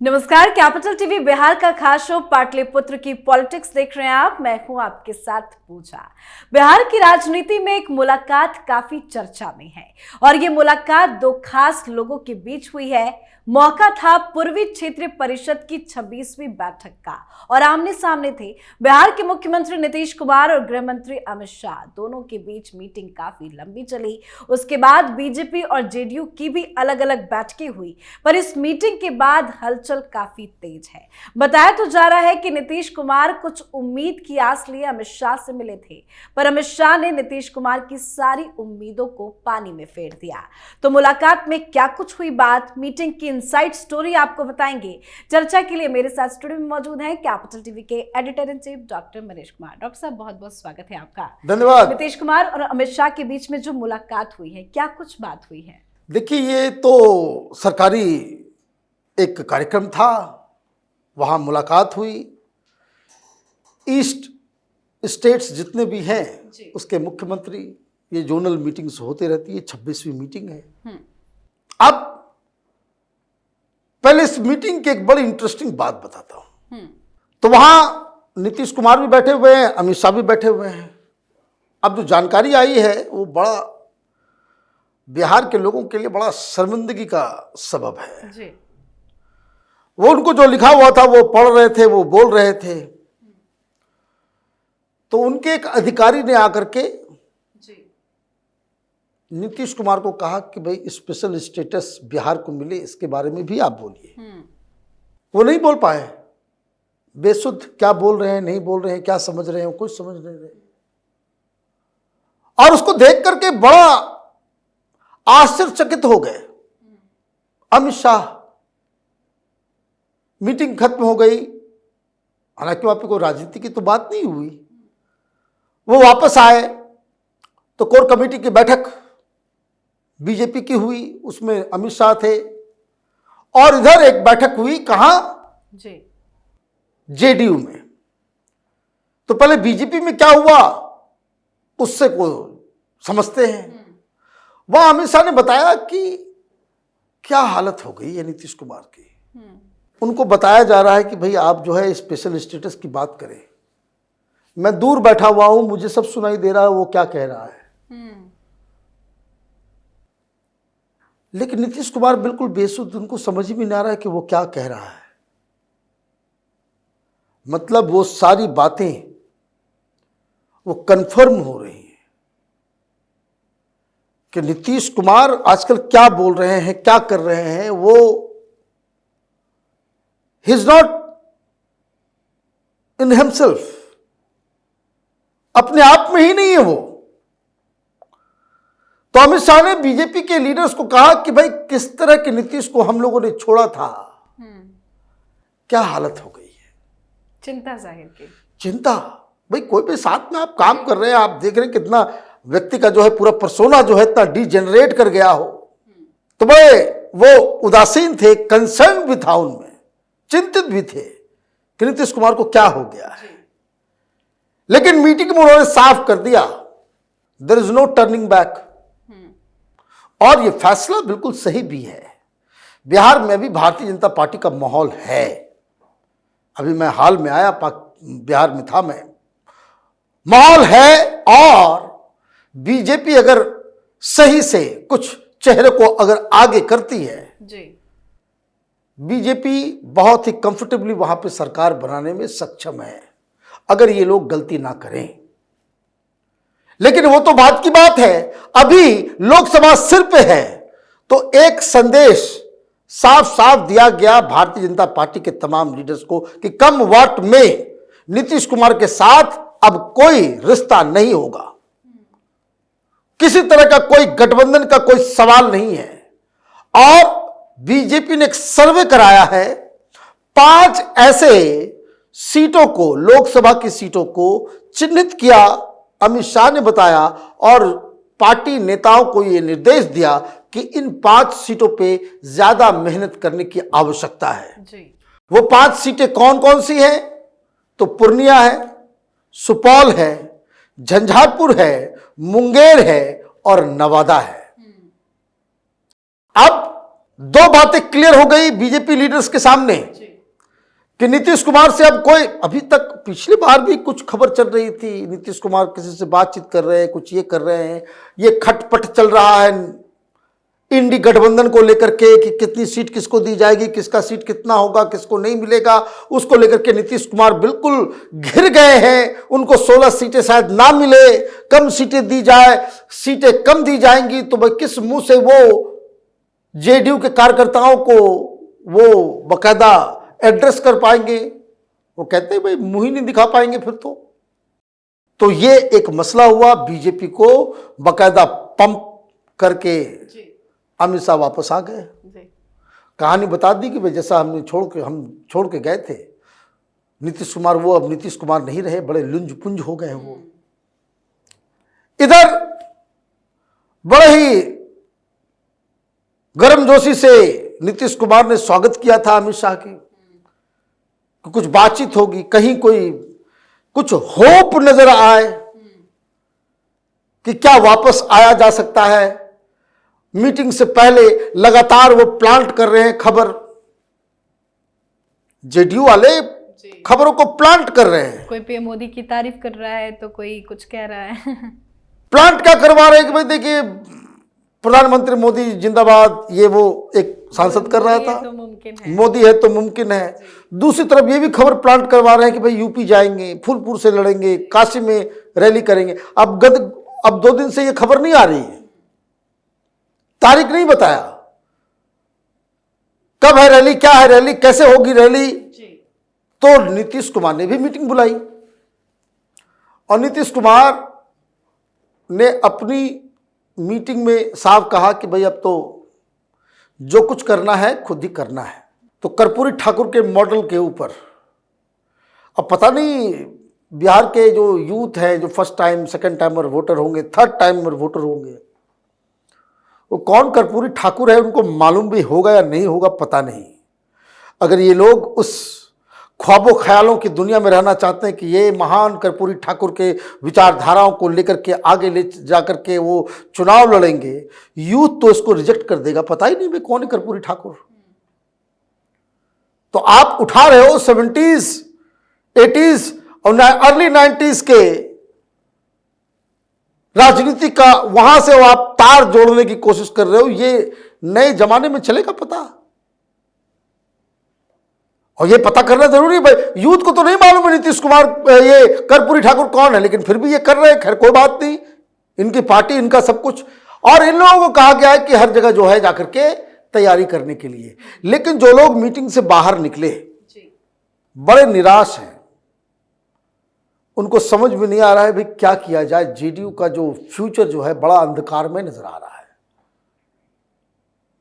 नमस्कार, capital TV Bihar का खास शो पाटलिपुत्र की पॉलिटिक्स देख रहे हैं आप। मैं हूं आपके साथ पूजा। बिहार की राजनीति में एक मुलाकात काफी चर्चा में है और ये मुलाकात दो खास लोगों के बीच हुई है। मौका था पूर्वी क्षेत्रीय परिषद की 26वीं बैठक का और आमने सामने थे बिहार के मुख्यमंत्री नीतीश कुमार और गृह मंत्री अमित शाह। दोनों के बीच मीटिंग काफी लंबी चली। उसके बाद बीजेपी और जेडीयू की भी अलग अलग बैठकें हुई, पर इस मीटिंग के बाद हलचल काफी तेज है। बताया तो जा रहा है कि नीतीश कुमार कुछ उम्मीद की आस लिए अमित शाह से मिले थे, पर अमित शाह ने नीतीश कुमार की सारी उम्मीदों को पानी में फेर दिया। तो मुलाकात में क्या कुछ हुई बात, मीटिंग की इनसाइड स्टोरी आपको बताएंगे। चर्चा के लिए मेरे साथ स्टूडियो में मौजूद हैं कैपिटल टीवी के editor in chief doctor Manish Kumar. Doctor साहब, बहुत बहुत स्वागत है आपका। धन्यवाद। नीतीश कुमार और अमित शाह के बीच में जो मुलाकात हुई है, क्या कुछ बात हुई है? देखिए, ये तो सरकारी एक कार्यक्रम था, वहाँ मुलाकात हुई। ईस्ट स्टेट्स जितने भी हैं उसके मुख्यमंत्री, ये जोनल मीटिंग्स होते रहती है, 26वीं मीटिंग है। अब पहले इस मीटिंग की एक बड़ी इंटरेस्टिंग बात बताता हूँ। तो वहाँ नीतीश कुमार भी बैठे हुए हैं, अमित शाह भी बैठे हुए हैं। अब जो जानकारी आई है वो बड़ा बिहार के लोगों के लिए बड़ा शर्मिंदगी का सबब है जी। वो उनको जो लिखा हुआ था वो पढ़ रहे थे, वो बोल रहे थे। तो उनके एक अधिकारी ने आकर के नीतीश कुमार को कहा कि भाई स्पेशल स्टेटस बिहार को मिले, इसके बारे में भी आप बोलिए। वो नहीं बोल पाए, बेसुध क्या बोल रहे हैं, नहीं बोल रहे हैं, क्या समझ रहे हैं, कुछ समझ नहीं रहे। और उसको देख करके बड़ा आश्चर्यचकित हो गए अमित शाह। मीटिंग खत्म हो गई, हालांकि वहां पे कोई राजनीति की तो बात नहीं हुई। वो वापस आए तो कोर कमेटी की बैठक बीजेपी की हुई, उसमें अमित शाह थे। और इधर एक बैठक हुई, कहां? जेडीयू में। तो पहले बीजेपी में क्या हुआ उससे को समझते हैं। वहां अमित शाह ने बताया कि क्या हालत हो गई है नीतीश कुमार की। उनको बताया जा रहा है कि भाई आप जो है स्पेशल स्टेटस की बात करें, मैं दूर बैठा हुआ हूं, मुझे सब सुनाई दे रहा है वो क्या कह रहा है। लेकिन नीतीश कुमार बिल्कुल बेसुध, उनको समझ ही नहीं आ रहा है कि वो क्या कह रहा है। मतलब वो सारी बातें वो कंफर्म हो रही हैं कि नीतीश कुमार आजकल क्या बोल रहे हैं, क्या कर रहे हैं। वो he is not in himself, अपने आप में ही नहीं है वो। तो अमित शाह ने बीजेपी के लीडर्स को कहा कि भाई किस तरह के नीतीश को हम लोगों ने छोड़ा था, क्या हालत हो गई है। चिंता जाहिर की। चिंता भाई, कोई भी साथ में आप काम कर रहे हैं, आप देख रहे हैं कितना व्यक्ति का जो है पूरा पर्सोना जो है इतना डीजेनरेट कर गया हो। तो भाई वो उदासीन थे, कंसर्न भी था उनमें, चिंतित भी थे कि नीतीश कुमार को क्या हो गया है। लेकिन मीटिंग में उन्होंने साफ कर दिया, there is no turning back. और ये फैसला बिल्कुल सही भी है। बिहार में भी भारतीय जनता पार्टी का माहौल है। अभी मैं हाल में आया, बिहार में था मैं, माहौल है। और बीजेपी अगर सही से कुछ चेहरे को अगर आगे करती है जी, बीजेपी बहुत ही कंफर्टेबली वहां पे सरकार बनाने में सक्षम है, अगर ये लोग गलती ना करें। लेकिन वो तो बात की बात है, अभी लोकसभा सिर पे है। तो एक संदेश साफ साफ दिया गया भारतीय जनता पार्टी के तमाम लीडर्स को कि कम वाट में नीतीश कुमार के साथ अब कोई रिश्ता नहीं होगा, किसी तरह का कोई गठबंधन का कोई सवाल नहीं है। और बीजेपी ने एक सर्वे कराया है, 5 ऐसे सीटों को, लोकसभा की सीटों को चिन्हित किया। अमित शाह ने बताया और पार्टी नेताओं को यह निर्देश दिया कि इन 5 सीटों पे ज्यादा मेहनत करने की आवश्यकता है जी। वो 5 सीटें कौन कौन सी हैं? तो पूर्णिया है, सुपौल है, झंझारपुर है, मुंगेर है और नवादा है। अब दो बातें क्लियर हो गई बीजेपी लीडर्स के सामने कि नीतीश कुमार से अब कोई, अभी तक पिछली बार भी कुछ खबर चल रही थी, नीतीश कुमार किसी से बातचीत कर रहे हैं, कुछ ये कर रहे हैं, ये खटपट चल रहा है इंडी गठबंधन को लेकर के कि कितनी सीट किसको दी जाएगी, किसका सीट कितना होगा, किसको नहीं मिलेगा, उसको लेकर के नीतीश कुमार बिल्कुल घिर गए हैं। उनको 16 सीटें शायद ना मिले, कम सीटें दी जाए, सीटें कम दी जाएंगी तो भाई किस मुंह से वो जेडीयू के कार्यकर्ताओं को वो बकायदा एड्रेस कर पाएंगे। वो कहते हैं भाई मुंह ही नहीं दिखा पाएंगे फिर तो ये एक मसला हुआ। बीजेपी को बकायदा पंप करके अमित शाह वापस आ गए। कहानी बता दी कि भाई जैसा हम छोड़ के गए थे नीतीश कुमार, वो अब नीतीश कुमार नहीं रहे, बड़े लुंज पुंज हो गए हैं वो। इधर बड़े ही गर्मजोशी से नीतीश कुमार ने स्वागत किया था अमित शाह की, कुछ बातचीत होगी, कहीं कोई कुछ होप नजर आए कि क्या वापस आया जा सकता है। मीटिंग से पहले लगातार वो प्लांट कर रहे हैं खबर, जेडीयू वाले खबरों को प्लांट कर रहे हैं। कोई पीएम मोदी की तारीफ कर रहा है तो कोई कुछ कह रहा है। प्लांट क्या करवा रहे हैं कि भाई देखिए प्रधानमंत्री मोदी जिंदाबाद, ये वो एक सांसद कर रहा था, मोदी है तो मुमकिन है। दूसरी तरफ ये भी खबर प्लांट करवा रहे हैं कि भाई यूपी जाएंगे, फूलपुर से लड़ेंगे, काशी में रैली करेंगे। अब 2 दिन से ये खबर नहीं आ रही है, तारीख नहीं बताया कब है रैली, क्या है रैली, कैसे होगी रैली। तो नीतीश कुमार ने भी मीटिंग बुलाई और नीतीश कुमार ने अपनी मीटिंग में साफ कहा कि भाई अब तो जो कुछ करना है खुद ही करना है। तो कर्पूरी ठाकुर के मॉडल के ऊपर अब पता नहीं बिहार के जो यूथ है, जो first time second timer voter होंगे, थर्ड टाइमर वोटर होंगे, वो कौन कर्पूरी ठाकुर है उनको मालूम भी होगा या नहीं होगा पता नहीं। अगर ये लोग उस ख्वाबों ख्यालों की दुनिया में रहना चाहते हैं कि ये महान कर्पूरी ठाकुर के विचारधाराओं को लेकर के आगे ले जाकर के वो चुनाव लड़ेंगे, यूथ तो इसको रिजेक्ट कर देगा। पता ही नहीं भाई कौन है कर्पूरी ठाकुर। तो आप उठा रहे हो 70s 80s और अर्ली 90s के राजनीति का, वहां से आप तार जोड़ने की कोशिश कर रहे हो। ये नए जमाने में चलेगा पता, और ये पता करना जरूरी है भाई। यूथ को तो नहीं मालूम है नीतीश कुमार ये कर्पूरी ठाकुर कौन है, लेकिन फिर भी ये कर रहे हैं। खैर कोई बात नहीं, इनकी पार्टी, इनका सब कुछ। और इन लोगों को कहा गया है कि हर जगह जो है जाकर के तैयारी करने के लिए। लेकिन जो लोग मीटिंग से बाहर निकले बड़े निराश हैं, उनको समझ में नहीं आ रहा है भाई क्या किया जाए। जेडीयू का जो फ्यूचर जो है बड़ा अंधकार में नजर आ रहा है।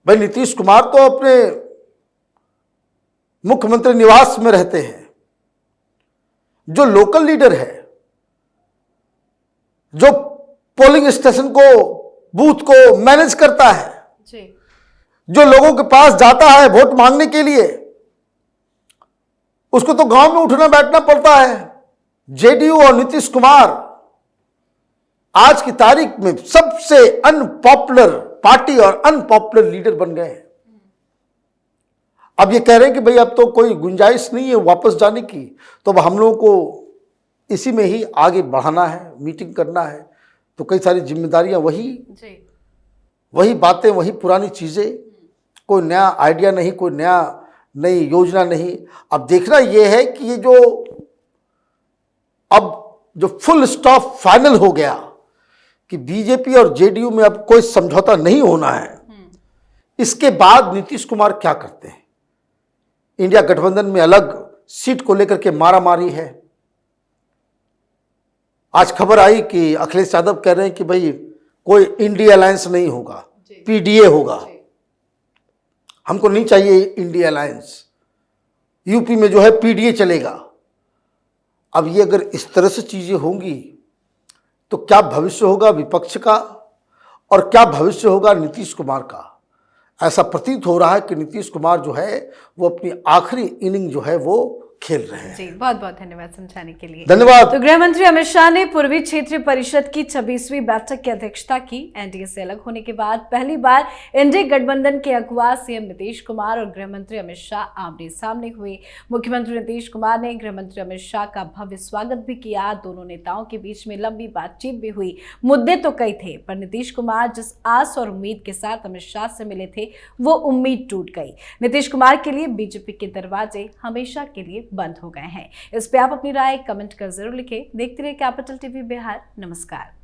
भाई नीतीश कुमार तो अपने मुख्यमंत्री निवास में रहते हैं, जो लोकल लीडर है, जो पोलिंग स्टेशन को, बूथ को मैनेज करता है, जो लोगों के पास जाता है वोट मांगने के लिए, उसको तो गांव में उठना बैठना पड़ता है। जेडीयू और नीतीश कुमार आज की तारीख में सबसे अनपॉपुलर पार्टी और अनपॉपुलर लीडर बन गए हैं। अब ये कह रहे हैं कि भाई अब तो कोई गुंजाइश नहीं है वापस जाने की, तो अब हम लोगों को इसी में ही आगे बढ़ाना है, मीटिंग करना है। तो कई सारी जिम्मेदारियां वही बातें, वही पुरानी चीजें, कोई नया आइडिया नहीं, कोई नई योजना नहीं। अब देखना यह है कि ये जो फुल स्टॉप फाइनल हो गया कि बीजेपी और जेडीयू में अब कोई समझौता नहीं होना है, इसके बाद नीतीश कुमार क्या करते हैं। इंडिया गठबंधन में अलग सीट को लेकर के मारामारी है। आज खबर आई कि अखिलेश यादव कह रहे हैं कि भाई कोई इंडिया अलायंस नहीं होगा, पीडीए होगा, हमको नहीं चाहिए इंडिया अलायंस, यूपी में जो है पीडीए चलेगा। अब ये अगर इस तरह से चीजें होंगी तो क्या भविष्य होगा विपक्ष का और क्या भविष्य होगा नीतीश कुमार का। ऐसा प्रतीत हो रहा है कि नीतीश कुमार जो है वो अपनी आखिरी इनिंग जो है वो खेल रहे हैं। जी, बहुत बहुत धन्यवाद समझाने के लिए। धन्यवाद। तो गृह मंत्री अमित शाह ने पूर्वी क्षेत्रीय परिषद की 26वीं बैठक की अध्यक्षता की। एनडीए से अलग होने के बाद पहली बार एनडीए गठबंधन के अगुवा सीएम नीतीश कुमार और गृह मंत्री अमित शाह आमने सामने हुए। मुख्यमंत्री नीतीश कुमार ने गृह मंत्री अमित शाह का भव्य स्वागत भी किया। दोनों नेताओं के बीच में लंबी बातचीत भी हुई। मुद्दे तो कई थे, पर नीतीश कुमार जिस आस और उम्मीद के साथ अमित शाह से मिले थे, वो उम्मीद टूट गई। नीतीश कुमार के लिए बीजेपी के दरवाजे हमेशा के लिए बंद हो गए हैं। इस पे आप अपनी राय कमेंट कर जरूर लिखें। देखते रहिए कैपिटल टीवी बिहार। नमस्कार।